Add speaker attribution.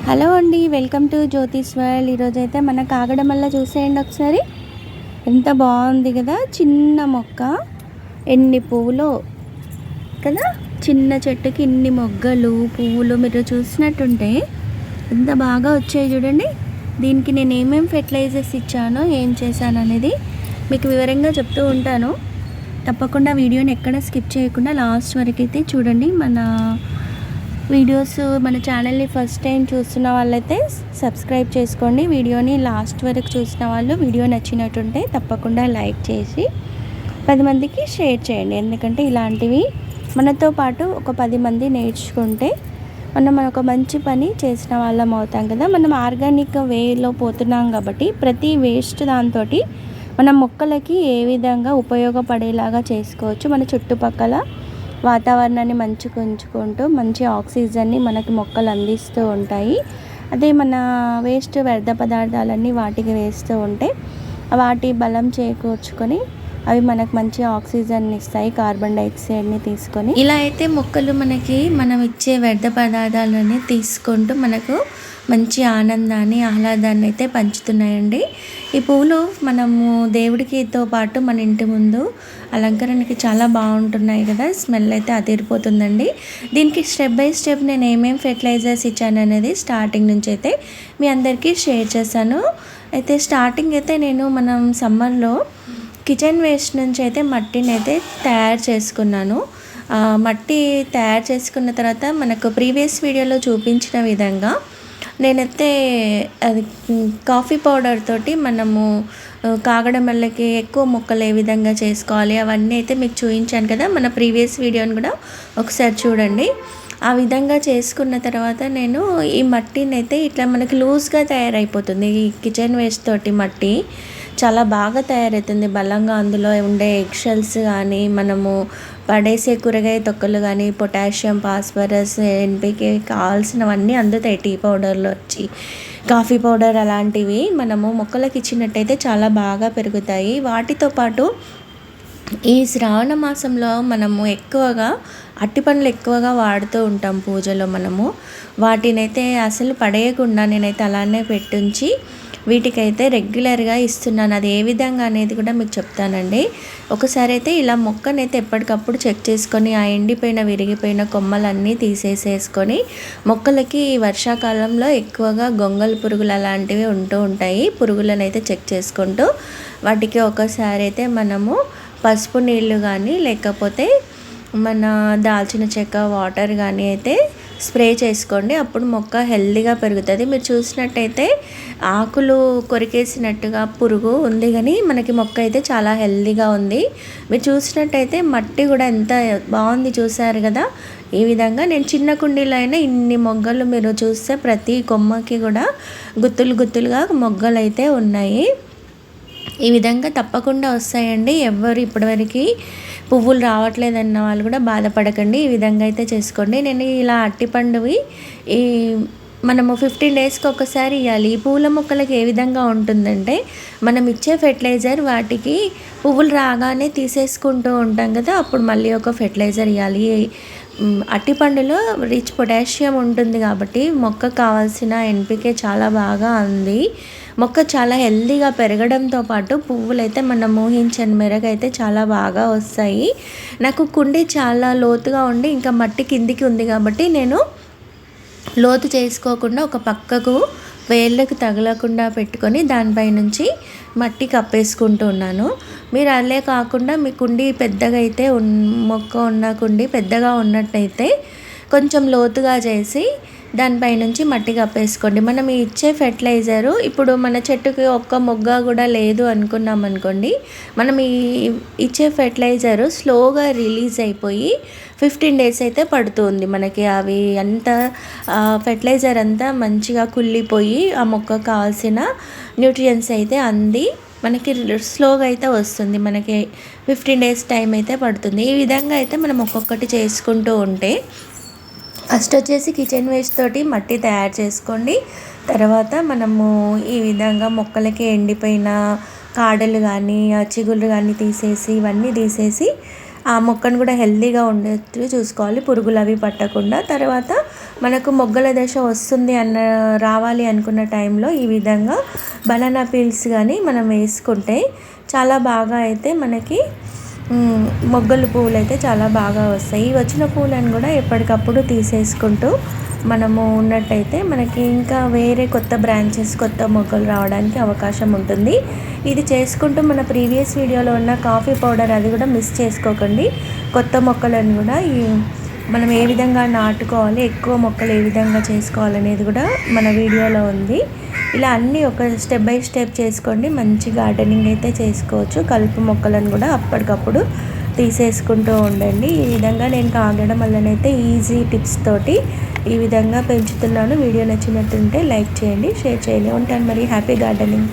Speaker 1: Hello అండి, welcome to Jyothish world. ఈరోజైతే మన కాగడమల్ల చూసేయండి ఒకసారి. ఎంత బాగుంది కదా, చిన్న మొక్క ఎన్ని పువ్వులు కదా, చిన్న చెట్టుకి ఇన్ని మొగ్గలు పువ్వులు మీరు చూసినట్టుంటే ఎంత బాగా వచ్చాయి చూడండి. దీనికి నేను ఏమేమి ఫెర్టిలైజర్స్ ఇచ్చానో ఏం చేశాను అనేది మీకు వివరంగా చెప్తూ ఉంటాను. తప్పకుండా వీడియోని ఎక్కడ స్కిప్ చేయకుండా లాస్ట్ వరకు అయితే చూడండి. మన వీడియోస్ మన ఛానల్ని ఫస్ట్ టైం చూస్తున్న వాళ్ళైతే సబ్స్క్రైబ్ చేసుకోండి. వీడియోని లాస్ట్ వరకు చూసిన వాళ్ళు వీడియో నచ్చినట్టుంటే తప్పకుండా లైక్ చేసి 10 మందికి షేర్ చేయండి. ఎందుకంటే ఇలాంటివి మనతో పాటు ఒక 10 మంది నేర్చుకుంటే మనం ఒక మంచి పని చేసిన వాళ్ళం అవుతాం కదా. మనం ఆర్గానిక్ వేలో పోతున్నాం కాబట్టి ప్రతి వేస్ట్ దాంతో మన మొక్కలకి ఏ విధంగా ఉపయోగపడేలాగా చేసుకోవచ్చు. మన చుట్టుపక్కల వాతావరణాన్ని మంచిగా ఉంచుకుంటూ మంచి ఆక్సిజన్ని మనకి మొక్కలు అందిస్తూ ఉంటాయి. అదే మన వేస్ట్ వ్యర్థ పదార్థాలన్నీ వాటికి వేస్తూ ఉంటే వాటి బలం చేకూర్చుకొని అవి మనకు మంచి ఆక్సిజన్ ఇస్తాయి, కార్బన్ డైఆక్సైడ్ని తీసుకొని. ఇలా అయితే మొక్కలు మనం ఇచ్చే వ్యర్థ పదార్థాలని తీసుకుంటూ మనకు మంచి ఆనందాన్ని ఆహ్లాదాన్ని అయితే పంచుతున్నాయండి. ఈ పువ్వులు మనము దేవుడికితో పాటు మన ఇంటి ముందు అలంకరణకి చాలా బాగుంటున్నాయి కదా. స్మెల్ అయితే అదిరిపోతుందండి. దీనికి స్టెప్ బై స్టెప్ నేను ఏమేమి ఫెర్టిలైజర్స్ ఇచ్చాను అనేది స్టార్టింగ్ నుంచి అయితే మీ అందరికీ షేర్ చేశాను. అయితే స్టార్టింగ్ అయితే మనం సమ్మర్లో కిచెన్ వేస్ట్ నుంచి అయితే మట్టిని అయితే తయారు చేసుకున్నాను. మట్టి తయారు చేసుకున్న తర్వాత మనకు ప్రీవియస్ వీడియోలో చూపించిన విధంగా నేనైతే అది కాఫీ పౌడర్ తోటి మనము కాగడమల్లకి ఎక్కువ మొక్కలు ఏ విధంగా చేసుకోవాలి అవన్నీ అయితే మీకు చూపించాను కదా. మన ప్రీవియస్ వీడియోని కూడా ఒకసారి చూడండి. ఆ విధంగా చేసుకున్న తర్వాత నేను ఈ మట్టిని అయితే ఇట్లా మనకి లూజ్గా తయారైపోతుంది. ఈ కిచెన్ వేస్ట్ తోటి మట్టి చాలా బాగా తయారవుతుంది బలంగా. అందులో ఉండే ఎగ్షెల్స్ కానీ మనము పడేసే కూరగాయ తొక్కలు కానీ పొటాషియం, ఫాస్ఫరస్, ఎన్పికే కావాల్సినవన్నీ అందుతాయి. టీ పౌడర్లో వచ్చి కాఫీ పౌడర్ అలాంటివి మనము మొక్కలకు ఇచ్చినట్టయితే చాలా బాగా పెరుగుతాయి. వాటితో పాటు ఈ శ్రావణ మాసంలో మనము ఎక్కువగా అరటిపండ్లు ఎక్కువగా వాడుతూ ఉంటాం పూజలో. మనము వాటినైతే అసలు పడేయకుండా నేనైతే అలానే పెట్టుంచి వీటికైతే రెగ్యులర్గా ఇస్తున్నాను. అది ఏ విధంగా అనేది కూడా మీకు చెప్తానండి. ఒకసారి అయితే ఇలా మొక్కనైతే ఎప్పటికప్పుడు చెక్ చేసుకొని ఆ ఎండిపోయిన విరిగిపోయిన కొమ్మలన్నీ తీసేసేసుకొని మొక్కలకి వర్షాకాలంలో ఎక్కువగా గొంగళి పురుగులు అలాంటివి ఉంటూ ఉంటాయి. పురుగులను అయితే చెక్ చేసుకుంటూ వాటికి ఒకసారి అయితే మనము పసుపు నీళ్ళు కానీ లేకపోతే మన దాల్చిన చెక్క వాటర్ కానీ అయితే స్ప్రే చేసుకోండి. అప్పుడు మొక్క హెల్దీగా పెరుగుతుంది. మీరు చూసినట్టయితే ఆకులు కొరికేసినట్టుగా పురుగు ఉంది, కానీ మనకి మొక్క అయితే చాలా హెల్దీగా ఉంది. మీరు చూసినట్టయితే మట్టి కూడా ఎంత బాగుంది చూసారు కదా. ఈ విధంగా నేను చిన్న కుండీలో అయినా ఇన్ని మొగ్గలు మీరు చూస్తే ప్రతి కొమ్మకి కూడా గుత్తులు గుత్తులుగా మొగ్గలు అయితే ఉన్నాయి. ఈ విధంగా తప్పకుండా వస్తాయండి. ఎవరు ఇప్పటివరకు పువ్వులు రావట్లేదన్న వాళ్ళు కూడా బాధపడకండి. ఈ విధంగా అయితే చేసుకోండి. నేను ఇలా అరటిపండువి మనము 15 డేస్కి ఒకసారి ఇవ్వాలి. ఈ పూల మొక్కలకి ఏ విధంగా ఉంటుందంటే మనం ఇచ్చే ఫెర్టిలైజర్ వాటికి పువ్వులు రాగానే తీసేసుకుంటూ ఉంటాం కదా, అప్పుడు మళ్ళీ ఒక ఫెర్టిలైజర్ ఇవ్వాలి. అరటిపండులో రిచ్ పొటాషియం ఉంటుంది కాబట్టి మొక్కకు కావాల్సిన ఎన్పికే చాలా బాగా ఉంది. మొక్క చాలా హెల్దీగా పెరగడంతో పాటు పువ్వులు అయితే మనం ఊహించని మేరకు అయితే చాలా బాగా వస్తాయి. నాకు కుండీ చాలా లోతుగా ఉండి ఇంకా మట్టి కిందికి ఉంది కాబట్టి నేను లోతు చేసుకోకుండా ఒక పక్కకు వేళ్ళకు తగలకుండా పెట్టుకొని దానిపై నుంచి మట్టి కప్పేసుకుంటూ ఉన్నాను. మీరు అలే కాకుండా మీ కుండీ పెద్దగా అయితే మొక్క ఉన్న కుండీ పెద్దగా ఉన్నట్టయితే కొంచెం లోతుగా చేసి దానిపై నుంచి మట్టి కప్పేసుకోండి. మనం ఇచ్చే ఫెర్టిలైజరు ఇప్పుడు మన చెట్టుకి ఒక్క మొగ్గ కూడా లేదు అనుకున్నాం అనుకోండి, మనం ఇచ్చే ఫెర్టిలైజరు స్లోగా రిలీజ్ అయిపోయి 15 డేస్ అయితే పడుతుంది మనకి. అవి అంతా ఫెర్టిలైజర్ అంతా మంచిగా కుళ్ళిపోయి ఆ మొక్కకు కావాల్సిన న్యూట్రియన్స్ అయితే అంది మనకి స్లోగా అయితే వస్తుంది. మనకి 15 డేస్ టైం అయితే పడుతుంది. ఈ విధంగా అయితే మనం ఒక్కొక్కటి చేసుకుంటూ ఉంటే ఫస్ట్ వచ్చేసి కిచెన్ వేస్ట్ తోటి మట్టి తయారు చేసుకోండి. తర్వాత మనము ఈ విధంగా మొక్కలకి ఎండిపోయిన కాడలు కానీ చిగుళ్ళు కానీ తీసేసి ఇవన్నీ తీసేసి ఆ మొక్కను కూడా హెల్దీగా ఉండేట్టు చూసుకోవాలి, పురుగులు అవి పట్టకుండా. తర్వాత మనకు మొగ్గల దశ వస్తుంది రావాలి అనుకున్న టైంలో ఈ విధంగా బనానా పీల్స్ కానీ మనం వేసుకుంటే చాలా బాగా అయితే మనకి మొగ్గల పువ్వులు అయితే చాలా బాగా వస్తాయి. ఈ వచ్చిన పువ్వులను కూడా ఎప్పటికప్పుడు తీసేసుకుంటూ మనము ఉన్నట్టయితే మనకి ఇంకా వేరే కొత్త బ్రాంచెస్, కొత్త మొగ్గలు రావడానికి అవకాశం ఉంటుంది. ఇది చేసుకుంటూ మన ప్రీవియస్ వీడియోలో ఉన్న కాఫీ పౌడర్ అది కూడా మిస్ చేసుకోకండి. కొత్త మొక్కలను కూడా మనం ఏ విధంగా నాటుకోవాలి, ఎక్కువ మొక్కలు ఏ విధంగా చేసుకోవాలనేది కూడా మన వీడియోలో ఉంది. ఇలా అన్నీ ఒక స్టెప్ బై స్టెప్ చేసుకోండి. మంచి గార్డెనింగ్ అయితే చేసుకోవచ్చు. కలుపు మొక్కలను కూడా అప్పటికప్పుడు తీసేసుకుంటూ ఉండండి. ఈ విధంగా నేను కాగడమల్లనైతే ఈజీ టిప్స్ తోటి ఈ విధంగా పెంచుతున్నాను. వీడియో నచ్చినట్టుంటే లైక్ చేయండి, షేర్ చేయండి. ఉంటాను మరి. Happy gardening.